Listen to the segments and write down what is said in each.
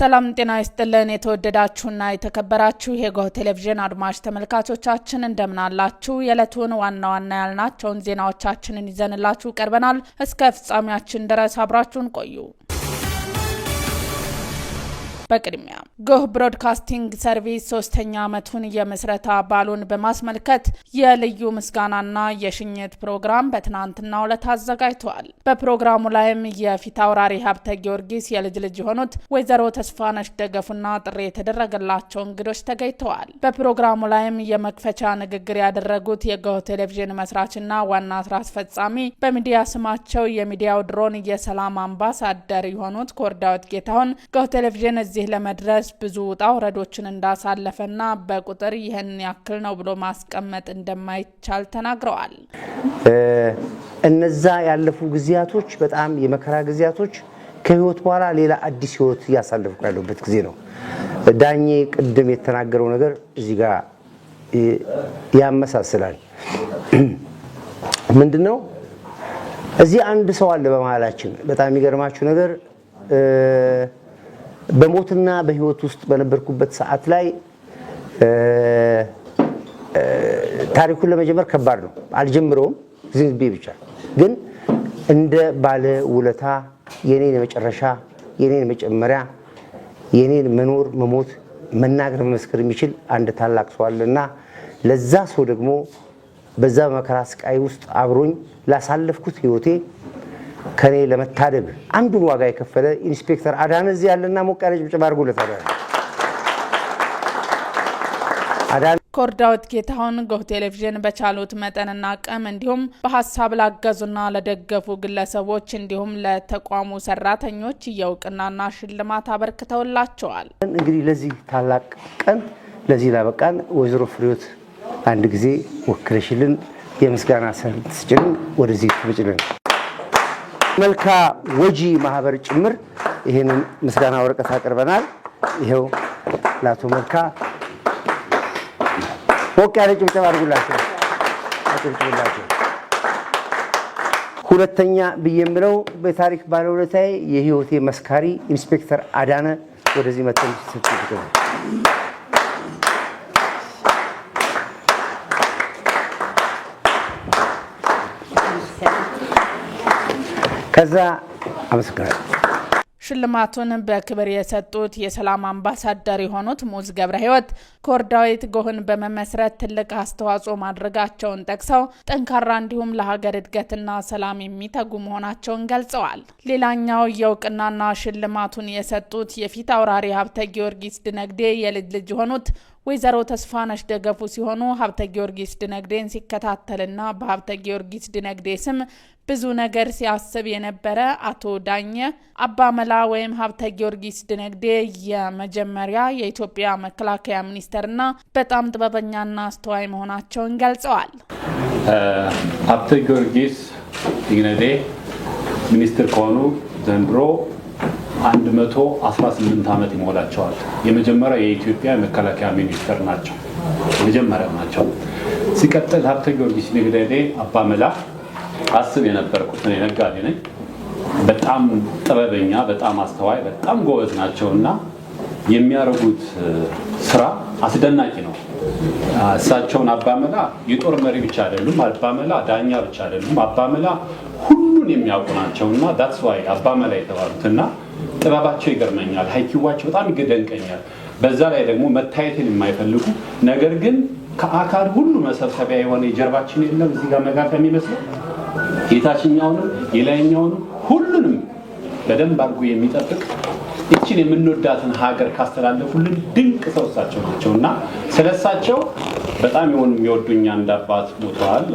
ሰላም ጤና ይስጥልን የተወደዳችሁና የተከበራችሁ የጎህ ቴሌቪዥን አድማጭ ተመልካቾቻችን እንደምን አላችሁ? የዕለቱን ዋና ዋና ያልናቸውን ዜናዎቻችንን ይዘንላችሁ ቀርበናል። እስከ ፍጻሜያችን ድረስ አብራችሁን ቆዩ። በቅድሚያ ጎህ ብሮድካስቲንግ ሰርቪስ 3ኛ ዓመቱን የመስረታ በዓሉን በማስመልከት የልዩ ምስጋናና የሽኝት ፕሮግራም በትናንትናው ዕለት አዘጋጅቷል። በፕሮግራሙ ላይም የፊት አውራሪ ሀብተ ጊዮርጊስ የልጅ ልጅ የሆኑት ወይዘሮ ተስፋነሽ ደገፉና ጥሪ የተደረገላቸው እንግዶች ተገኝተዋል። በፕሮግራሙ ላይም የመክፈቻ ንግግር ያደረጉት የጎህ ቴሌቪዥን መስራችና ዋና ስራ አስፈጻሚ በሚዲያ ስማቸው የሚዲያው ድሮን የሰላም አምባሳደር የሆኑት ኮርዳውት ጌታሁን ጎህ ቴሌቪዥን ለመድረስ ብዙ ውጣ ውረዶችን እንዳሳለፈና በቁጥር ይህን ያክል ነው ብሎ ማስቀመጥ እንደማይቻል ተናግረዋል። እነዛ ያለፉ ጊዜያቶች በጣም የመከራ ጊዜያቶች ከህይወት በኋላ ሌላ አዲስ ህይወት ያሳለፍኩ ያለበት ጊዜ ነው። ዳኜ ቅድም የተናገረው ነገር እዚህ ጋር ያመሳስላል። ምንድነው? እዚህ አንድ ሰው አለ በመሃላችን። በጣም የሚገርማችሁ ነገር በሞትና በህይወት ውስጥ በነበርኩበት ሰዓት ላይ ታሪኩን ለመጀመር ከባድ ነው። አልጀምረውም ዝንቤ ብቻ ግን እንደ ባለ ውለታ የኔን መጨረሻ የኔን መጨመሪያ የኔን መኖር መሞት መናገር መመስከር የሚችል አንድ ታላቅ ሰው አለና ለዛ ሰው ደግሞ በዛ መከራ ስቃይ ውስጥ አብሮኝ ላሳለፍኩት ህይወቴ ከኔ ለመታደግ አንዱን ዋጋ የከፈለ ኢንስፔክተር አዳነ እዚህ ያለና ሞቅ ያለች ብቻ ባርጉለት አዳነ ኮርዳውት ጌታሁን ጎህ ቴሌቪዥን በቻሉት መጠንና አቅም እንዲሁም በሐሳብ ላገዙና ለደገፉ ግለሰቦች እንዲሁም ለተቋሙ ሰራተኞች የእውቅናና ሽልማት አበርክተውላቸዋል። እንግዲህ ለዚህ ታላቅ ቀን ለዚህ ላበቃን ወይዘሮ ፍሬዎት አንድ ጊዜ ወክለሽልን የምስጋና ሰልፍ ስጭልን ወደዚህ ትብጭልን መልካ ወጂ ማህበር ጭምር ይሄንን ምስጋና ወረቀት አቀርበናል። ይሄው ላቶ መልካ ሞቅ ያለ ጭብጨባ አድርጉላቸው። ሁለተኛ ብየምለው በታሪክ ባለውለታዬ የህይወቴ መስካሪ ኢንስፔክተር አዳነ ወደዚህ መጥተው ሲሰጡ ከዛ አመስግናለሁ። ሽልማቱን በክብር የሰጡት የሰላም አምባሳደር የሆኑት ሙዝ ገብረ ህይወት ኮርዳዊት ጎህን በመመስረት ትልቅ አስተዋጽኦ ማድረጋቸውን ጠቅሰው ጠንካራ እንዲሁም ለሀገር እድገትና ሰላም የሚተጉ መሆናቸውን ገልጸዋል። ሌላኛው የእውቅናና ሽልማቱን የሰጡት የፊት አውራሪ ሀብተ ጊዮርጊስ ድነግዴ የልጅ ልጅ የሆኑት ወይዘሮ ተስፋነሽ ደገፉ ሲሆኑ ሀብተ ጊዮርጊስ ድነግዴን ሲከታተልና በሀብተ ጊዮርጊስ ድነግዴ ስም ብዙ ነገር ሲያስብ የነበረ አቶ ዳኘ አባመላ ወይም ሀብተ ጊዮርጊስ ድነግዴ የመጀመሪያ የኢትዮጵያ መከላከያ ሚኒስተርና በጣም ጥበበኛና አስተዋይ መሆናቸውን ገልጸዋል። ሀብተ ጊዮርጊስ ድነግዴ ሚኒስትር ከሆኑ ዘንድሮ 118 ዓመት ይሞላቸዋል። የመጀመሪያ የኢትዮጵያ መከላከያ ሚኒስተር ናቸው። የመጀመሪያው ናቸው። ሲቀጥል ሀብተ ጊዮርጊስ ድነግዴ አባመላ አስብ የነበርኩት እኔ ነጋዴ ነኝ። በጣም ጥበበኛ በጣም አስተዋይ በጣም ጎበዝ ናቸውና የሚያረጉት ስራ አስደናቂ ነው። እሳቸውን አባመላ የጦር መሪ ብቻ አይደሉም፣ አባመላ ዳኛ ብቻ አይደሉም፣ አባመላ ሁሉን የሚያውቁ ናቸውና that's why አባመላ የተባሉትና ጥበባቸው ይገርመኛል። ሃይኪዋቸው በጣም ይገደንቀኛል። በዛ ላይ ደግሞ መታየትን የማይፈልጉ ነገር ግን ከአካል ሁሉ መሰብሰቢያ የሆነ የጀርባችን የለም እዚህ ጋር መጋፊያ የሚመስለው የታችኛውንም የላይኛውንም ሁሉንም በደንብ አድርጎ የሚጠብቅ እቺን የምንወዳትን ሀገር ካስተላለፉልን ድንቅ ሰው እሳቸው ናቸውና ስለሳቸው በጣም የሚወዱኛ እንዳባት ሞተዋል።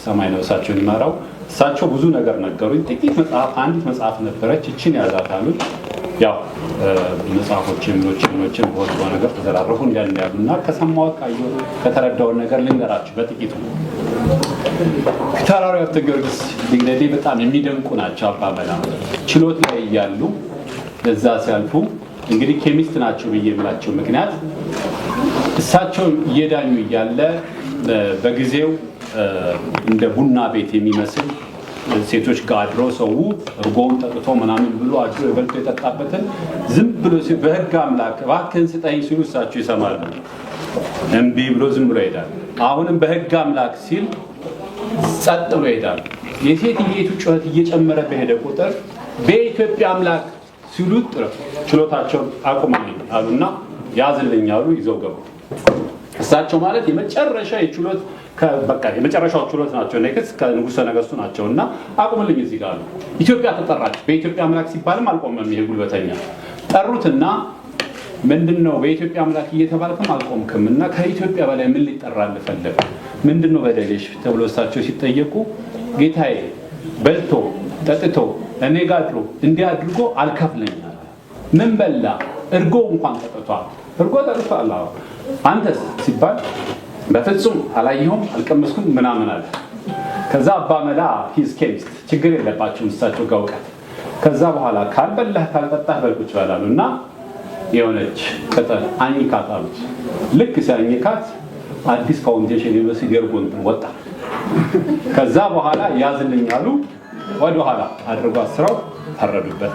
ሰማይ ነው እሳቸውን ይማራው። እሳቸው ብዙ ነገር ነገሩኝ። ጥቂት መጽሐፍ አንዲት መጽሐፍ ነበረች እቺን ያዛታሉ። ያው መጽሐፎችን ኖችን ወጥቶ ነገር ተዘራረፉ እንዲያሉና ከሰማው ካዩ ከተረዳው ነገር ልንገራችሁ በጥቂቱ። ፊታውራሪ ሀብተ ጊዮርጊስ ድነግዴ በጣም የሚደንቁ ናቸው። አባመላ ችሎት ላይ ያሉ እዛ ሲያልፉ እንግዲህ ኬሚስት ናቸው ብዬ የምላቸው ምክንያት እሳቸው እየዳኙ እያለ በጊዜው እንደ ቡና ቤት የሚመስል ሴቶች ጋር አድሮ ሰው እርጎውን ጠጥቶ ምናምን ብሎ አድሮ የበልቶ የጠጣበትን ዝም ብሎ በህግ አምላክ እባክህን ስጠኝ ሲሉ እሳቸው ይሰማሉ። እምቢ ብሎ ዝም ብሎ ይሄዳል። አሁንም በህግ አምላክ ሲል ጸጥ ብሎ ይሄዳል። የሴትየቱ ጩኸት እየጨመረ በሄደ ቁጥር በኢትዮጵያ አምላክ ሲሉት ችሎታቸውን አቁመልኝ አሉና ያዝልኝ አሉ። ይዘው ገቡ። እሳቸው ማለት የመጨረሻ የችሎት በቃ የመጨረሻው ችሎት ናቸው። ነክስ ከንጉሠ ነገሥቱ ናቸውና አቁምልኝ እዚህ ጋር ነው። ኢትዮጵያ ተጠራች። በኢትዮጵያ አምላክ ሲባልም አልቆመም። ይሄ ጉልበተኛ ጠሩትና ምንድነው በኢትዮጵያ አምላክ እየተባልከም አልቆምክምና ከኢትዮጵያ በላይ ምን ሊጠራልህ ፈለገ? ምንድነው በደልሽ ተብሎ እሳቸው ሲጠየቁ ጌታዬ በልቶ ጠጥቶ እኔ ጋር አድሮ እንዲያድርጎ አልከፍለኛል። ምን በላ? እርጎ እንኳን ጠጥቷል። እርጎ ጠጥቷል። አንተስ ሲባል በፍጹም አላየሁም አልቀመስኩም ምናምን አለ። ከዛ አባ መላ ሂዝ ኬሚስት ችግር የለባቸውም እሳቸው ጋር እውቀት። ከዛ በኋላ ካልበላህ ካልጠጣህ በልቁጭ በላሉና የሆነች ቅጠል አኝካት አሉት። ልክ ሲያኝካት አዲስ ፋውንዴሽን ዩኒቨርሲቲ ገርጎን ወጣ። ከዛ በኋላ ያዝልኝ አሉ። ወደ ኋላ አድርጎ አስረው ፈረዱበት።